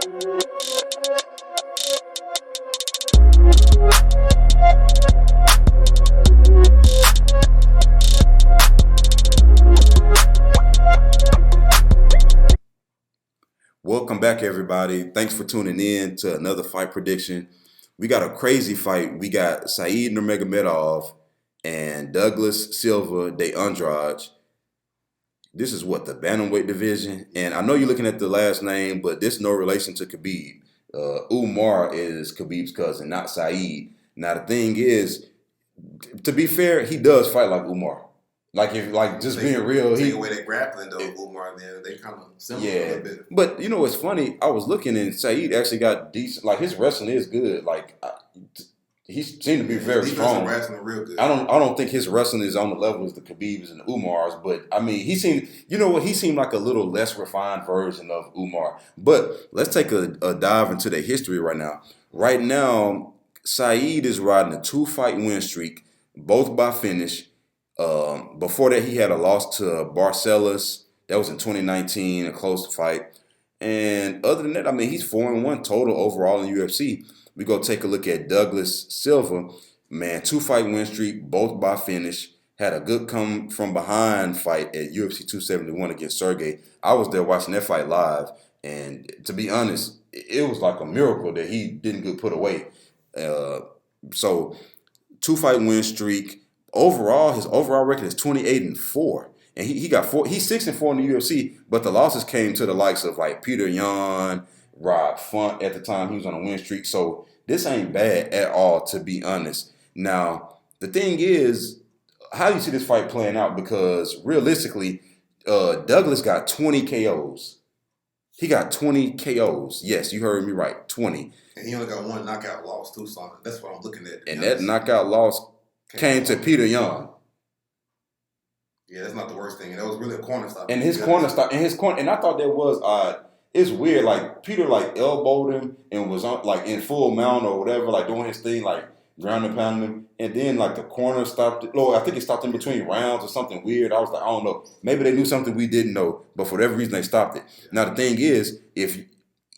Welcome back, everybody. Thanks for tuning in to another fight prediction. We got a crazy fight. We got Said Nurmagomedov and Douglas Silva de Andrade. This is what, the Bantamweight division? And I know you're looking at the last name, but this no relation to Khabib. Umar is Khabib's cousin, not Said. Now, the thing is, to be fair, he does fight like Umar. Just being real. Take away that grappling, though, Umar, then they kind of similar a little bit. But you know what's funny? I was looking and Said actually got decent. Like, his wrestling is good. He seemed to be very strong. Wrestling real good. I don't think his wrestling is on the level as the Khabib's and the Umars, but I mean, he seemed like a little less refined version of Umar. But let's take a dive into the history right now. Right now, Said is riding a 2-fight win streak, both by finish. Before that, he had a loss to Barcelos. That was in 2019, a close fight. And other than that, I mean, he's 4-1 total overall in UFC. We go take a look at Douglas Silva. Man, 2-fight win streak, both by finish. Had a good come from behind fight at UFC 271 against Sergey. I was there watching that fight live. And to be honest, it was like a miracle that he didn't get put away. So 2-fight win streak. Overall, his overall record is 28-4. And he's 6-4 in the UFC, but the losses came to the likes of like Petrosyan, Rob Font at the time. He was on a win streak. So this ain't bad at all, to be honest. Now, the thing is, how do you see this fight playing out? Because realistically, Douglas got 20 KOs. He got 20 KOs. Yes, you heard me right, 20. And he only got one knockout loss too, so that's what I'm looking at. And that knockout loss came to Petrosyan. Yeah, that's not the worst thing. And that was really a corner stop. And his corner stop, and I thought that was odd. It's weird, like Peter like elbowed him and was on like in full mount or whatever, like doing his thing, like ground and pounding him. And then like the corner stopped it. I think it stopped in between rounds or something weird. I was like, I don't know. Maybe they knew something we didn't know, but for whatever reason they stopped it. Now the thing is, if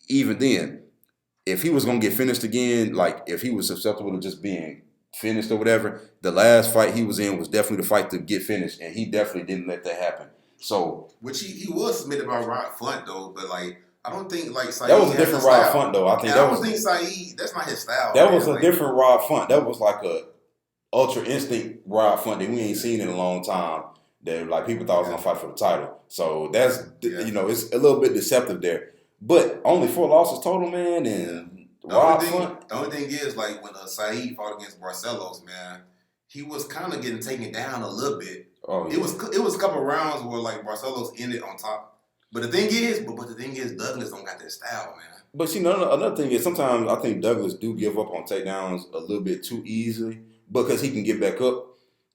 he was gonna get finished again, like if he was susceptible to just being finished or whatever, the last fight he was in was definitely the fight to get finished, and he definitely didn't let that happen. So, which he was submitted by Rod Font though, but like I don't think like Said that was a different Rod Font though. I don't think Said, that's not his style. That was a different Rod Font. That was like a ultra instinct Rod Font that we ain't seen in a long time. That like people thought was gonna fight for the title. So that's it's a little bit deceptive there. But only 4 losses total, man, and the only thing is, like, when Said fought against Barcelos, man, he was kind of getting taken down a little bit. Oh, yeah. It was a couple of rounds where, like, Barcelos ended on top. But the thing is, Douglas don't got that style, man. But, see, another thing is sometimes I think Douglas do give up on takedowns a little bit too easily because he can get back up.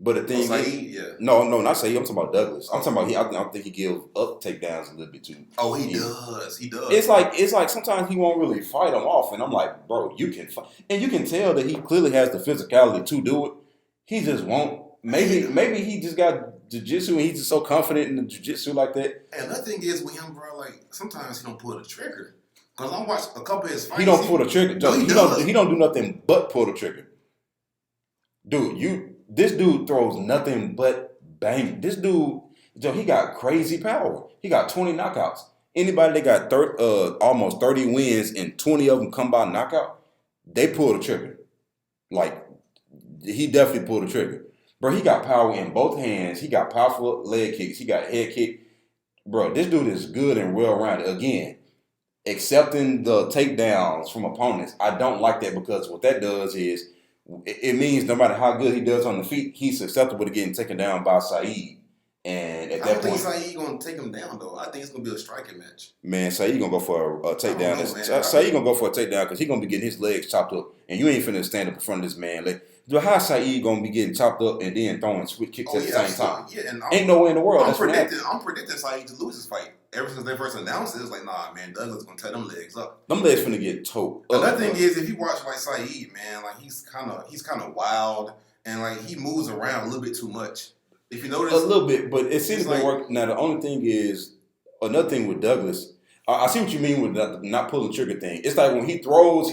But the thing is, no, not Said. I'm talking about Douglas. I'm talking about I think he gives up takedowns a little bit too. Oh, he does. He does. It's like sometimes he won't really fight them off, and I'm like, bro, you can fight, and you can tell that he clearly has the physicality to do it. He just won't. Maybe he just got jiu-jitsu and he's just so confident in the jiu-jitsu like that. And the thing is with him, bro, like sometimes he don't pull the trigger. Because I watched a couple of his fights. He don't pull the trigger. No, he don't do nothing but pull the trigger. Dude, this dude throws nothing but bang. This dude, he got crazy power. He got 20 knockouts. Anybody that got almost 30 wins and 20 of them come by knockout, they pull the trigger. Like, he definitely pulled the trigger. Bro, he got power in both hands. He got powerful leg kicks. He got head kick. Bro, this dude is good and well-rounded. Again, accepting the takedowns from opponents, I don't like that because what that does is it means no matter how good he does on the feet, he's susceptible to getting taken down by Said. And at that point, I don't think Said gonna take him down though. I think it's gonna be a striking match. Man, Said gonna go for a takedown. Said gonna go for a takedown because he's gonna be getting his legs chopped up, and you ain't finna stand up in front of this man. Like, how Said gonna be getting chopped up and then throwing switch kicks at the same time? Yeah, and ain't no way in the world. I'm predicting Said to lose this fight. Ever since they first announced it, it's like, nah, man, Douglas gonna tear them legs up. Them legs finna get towed. Another thing is, if you watch like Said, man, like he's kind of wild and like he moves around a little bit too much. If you notice, a little bit, but it seems to work. Now the only thing is, another thing with Douglas, I see what you mean with the not pulling the trigger thing. It's like when he throws.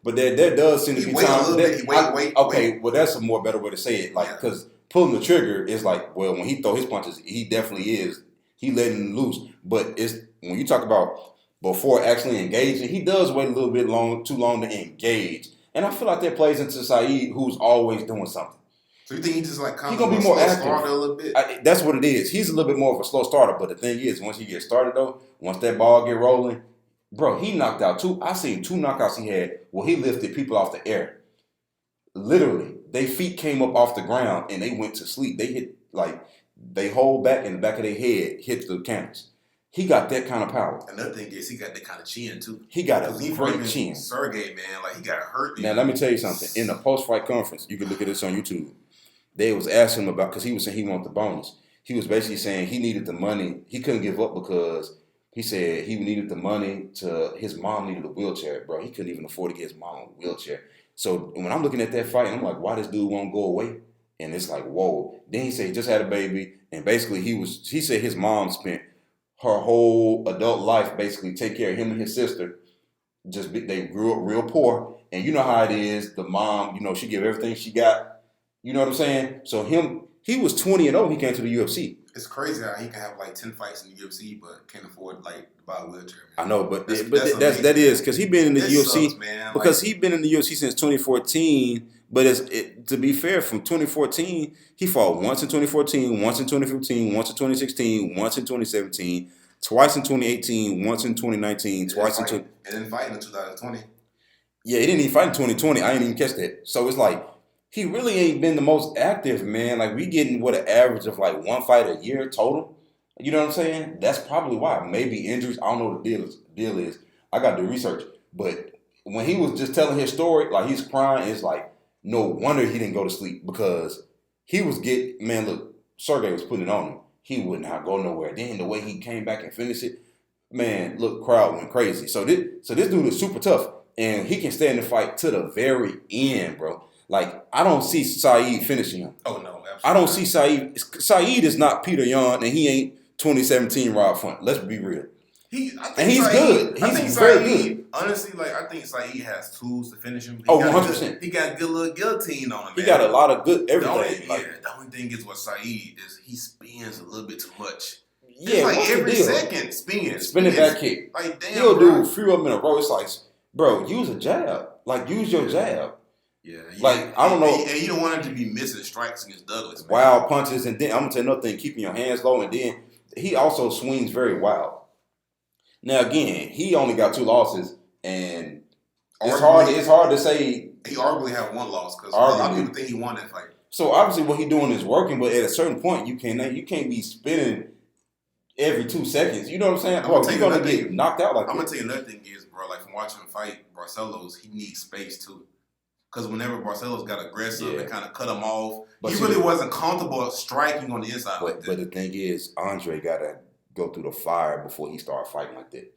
But there does seem to be time. Okay, well that's a more better way to say it. Like because pulling the trigger is like, well, when he throw his punches, he definitely is. He letting loose. But it's when you talk about before actually engaging, he does wait a little bit too long to engage. And I feel like that plays into Saeed, who's always doing something. So you think he just like kind of gonna be more active starter a little bit? That's what it is. He's a little bit more of a slow starter. But the thing is, once he gets started though, once that ball get rolling, bro, he knocked out I seen 2 knockouts he had where he lifted people off the air. Literally, their feet came up off the ground and they went to sleep. They hit they hold back in the back of their head, hit the canvas. He got that kind of power. Another thing is he got that kind of chin too. He got a great chin. Sergey, man, like he got hurt. Now let me tell you something. In the post-fight conference, you can look at this on YouTube. They was asking him about because he was saying he wanted the bonus. He was basically saying he needed the money. He couldn't give up because he said he needed the money his mom needed a wheelchair, bro. He couldn't even afford to get his mom a wheelchair. So when I'm looking at that fight, I'm like, why this dude won't go away? And it's like, whoa. Then he said he just had a baby, and basically he said his mom spent her whole adult life basically take care of him and his sister. They grew up real poor, and you know how it is. The mom, she give everything she got. You know what I'm saying? So he was 20-0. He came to the UFC. It's crazy how he can have like 10 fights in the UFC, but can't afford like to buy a wheelchair. Man. I know, but that is because he's been in the UFC. Sucks, man. Because he's been in the UFC since 2014. But to be fair, from 2014, he fought once in 2014, once in 2015, once in 2016, once in 2017, twice in 2018, once in 2019, twice in and then fighting in 2020. Yeah, he didn't even fight in 2020. I didn't even catch that. So it's like he really ain't been the most active, man. Like we getting an average of like 1 fight a year total. You know what I'm saying? That's probably why. Maybe injuries. I don't know what the deal is. I got to do research. But when he was just telling his story, like he's crying, it's like no wonder he didn't go to sleep because he was look, Sergey was putting it on him. He would not go nowhere. Then the way he came back and finished it, man, look, crowd went crazy. So this dude is super tough, and he can stay in the fight to the very end, bro. Like I don't see Saeed finishing him. Oh no, absolutely. I don't see Saeed. Saeed is not Peter Yan, and he ain't 2017 Rob Font. Let's be real. He's good. He's very good. Honestly, I think Saeed has tools to finish him. 100%. He got a good little guillotine on him. He got a lot of good everything. The only thing is what Saeed is he spins a little bit too much. Yeah, it's like every second spinning back kick. Like damn, he'll do a few of them in a row. It's like, bro, use a jab. Like use your jab. Yeah, I don't know. And you don't want him to be missing strikes against Douglas. Man. Wild punches, and then I'm gonna tell you another thing: keeping your hands low, and then he also swings very wild. Now again, he only got 2 losses, and it's hard to say. He arguably had 1 loss because a lot of people think he won that fight. So obviously, what he's doing is working, but at a certain point, you can't be spinning every 2 seconds. You know what I'm saying? Bro, you're gonna get knocked out like that. I'm gonna tell you another thing is, bro. Like from watching him fight Barcelos, he needs space too. Because whenever Barcelos got aggressive and kind of cut him off, he really wasn't comfortable striking on the inside. But the thing is, Andre got to go through the fire before he started fighting like that.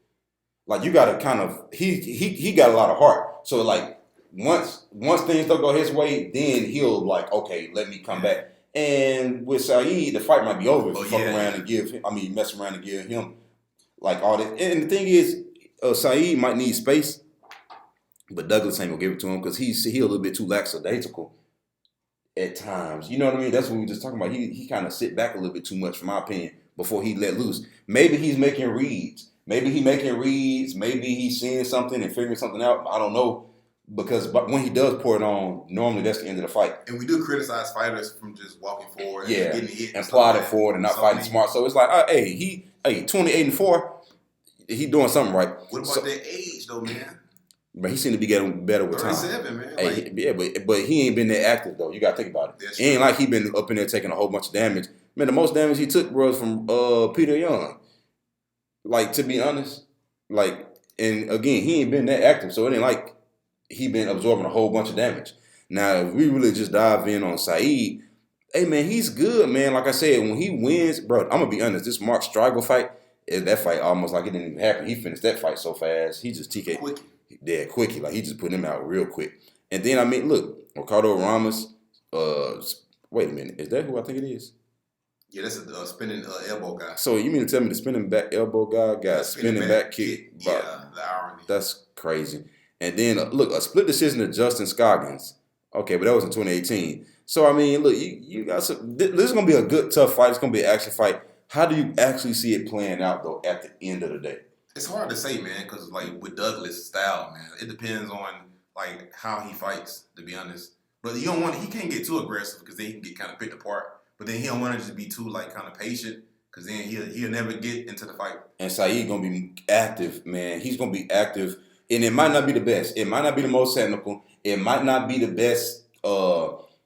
Like you got to kind of he got a lot of heart. So like once things don't go his way, then he'll like okay, let me come back. And with Saeed, the fight might be over if you mess around and give him like all that. And the thing is, Saeed might need space. But Douglas ain't gonna give it to him because he's a little bit too lackadaisical at times. You know what I mean? That's what we were just talking about. He kind of sit back a little bit too much, from my opinion, before he let loose. Maybe he's making reads. Maybe he's seeing something and figuring something out. I don't know. Because when he does pour it on, normally that's the end of the fight. And we do criticize fighters from just walking forward and getting hit. And plodding forward and not fighting smart. So it's like, hey, 28-4, he doing something right. What about that age though, man? But he seemed to be getting better with time. 37, man. But he ain't been that active though. You gotta think about it. It ain't like he been up in there taking a whole bunch of damage. Man, the most damage he took, bro, was from Peter Yan. Like, to be honest, like, and again, he ain't been that active, so it ain't like he been absorbing a whole bunch of damage. Now, if we really just dive in on Saeed, hey man, he's good, man. Like I said, when he wins, bro, I'm gonna be honest. This Mark Striegel fight, that fight almost like it didn't even happen. He finished that fight so fast. He just TK. Quickie. Like, he just put him out real quick. And then, look, Ricardo Ramos, wait a minute. Is that who I think it is? Yeah, that's a spinning elbow guy. So you mean to tell me the spinning back elbow guy got a spinning back kick? Yeah, the irony. That's crazy. And then look, a split decision to Justin Scoggins. Okay, but that was in 2018. So I mean, look, you got some. This is gonna be a good, tough fight. It's gonna be an action fight. How do you actually see it playing out though at the end of the day? It's hard to say, man, because like with Douglas' style, man, it depends on like how he fights. To be honest, but you don't want he can't get too aggressive because then he can get kind of picked apart. But then he don't want to just be too like kind of patient because then he'll never get into the fight. And Saeed gonna be active, man. He's gonna be active, and it might not be the best. It might not be the most technical. It might not be the best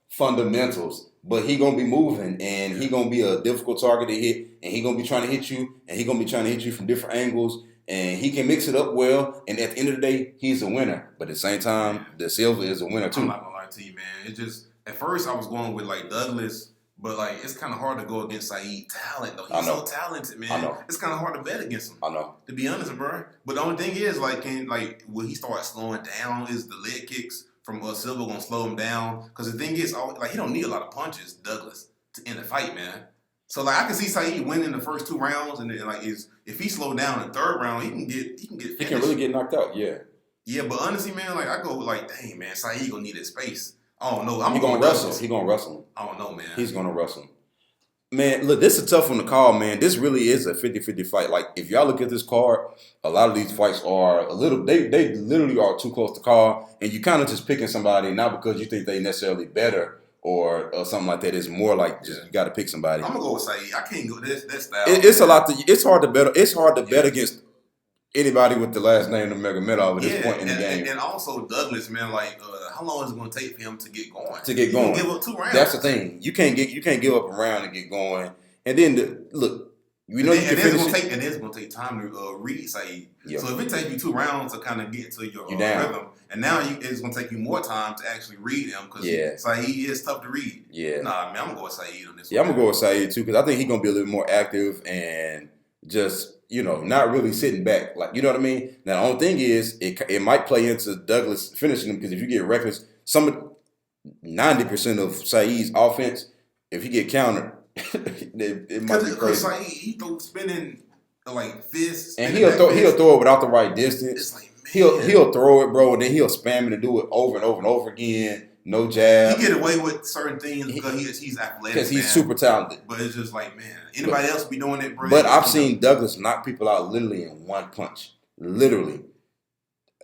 fundamentals, but he gonna be moving, and he gonna be a difficult target to hit, and he gonna be trying to hit you, and he gonna be trying to hit you from different angles, and he can mix it up well. And at the end of the day, he's a winner. But at the same time, the Silva is a winner too. I'm not gonna lie to you, man. It just at first I was going with like Douglas. But like it's kind of hard to go against Saeed talent though. He's so talented, man. I know. It's kind of hard to bet against him. I know. To be honest, bro. But the only thing is, like, will he start slowing down? Is the leg kicks from Silva gonna slow him down? Because the thing is, like, he don't need a lot of punches, Douglas, to end the fight, man. So like I can see Saeed winning the first 2 rounds, and then like if he slowed down in the 3rd round, he can get finished. He can really get knocked out. Yeah. Yeah, but honestly, man, like I go like, dang, man, Saeed gonna need his space. I don't know. He gonna wrestle. He gonna wrestle him. I don't know, man. He's gonna wrestle him. Man, look, this is a tough one to call, man. This really is a 50-50 fight. Like, if y'all look at this card, a lot of these fights are a little, they literally are too close to call, and you kind of just picking somebody, not because you think they necessarily better or something like that. It's more like just you got to pick somebody. I'm going to go with Saeed. I can't go this style. It's a lot. It's hard to bet. It's hard to bet against anybody with the last name Nurmagomedov at this point in the game. And also Douglas, man, like how long is it going to take for him to get going? He gonna give up 2 rounds. That's the thing. You can't give up a round and get going. And then look, you know, you can finish it. And it's going to take time to read Saeed. Yep. So if it takes you 2 rounds to kind of get to your rhythm, and now it's going to take you more time to actually read him because Saeed is tough to read. Yeah. Nah, man, I'm going to go with Saeed on this one. Yeah, I'm going to go with Saeed too because I think he's going to be a little more active and just, you know, not really sitting back. Like, you know what I mean? Now, the only thing is it might play into Douglas finishing him because if you get reckless, 90% of Saeed's offense, if he get countered, it might be crazy. Because Saeed, he throws spinning like fists, and he'll throw it without the right distance. It's like, man. He'll throw it, bro, and then he'll spam it and do it over and over and over again. No jab. He get away with certain things because he's athletic. Because he's super talented. But it's just like, man, anybody else be doing it, bro? But I've seen Douglas knock people out literally in one punch. Literally.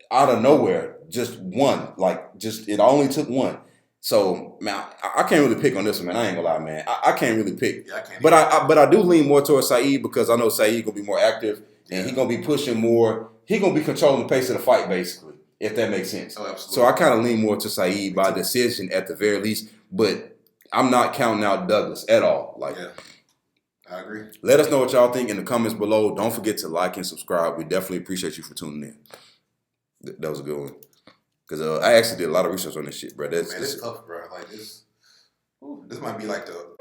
Out of nowhere. Just one. Like, just it only took one. So, man, I can't really pick on this one, man. I ain't gonna lie, man. I can't really pick. Yeah, I can't but I do lean more towards Saeed because I know Saeed gonna be more active and he gonna be pushing more. He gonna be controlling the pace of the fight, basically, if that makes sense. Oh, absolutely. So I kind of lean more to Saeed by decision at the very least, but I'm not counting out Douglas at all. Like, yeah, I agree. Let us know what y'all think in the comments below. Don't forget to like and subscribe. We definitely appreciate you for tuning in. That was a good one. Because I actually did a lot of research on this shit, bro. Man, it's tough, bro. Like this might be like the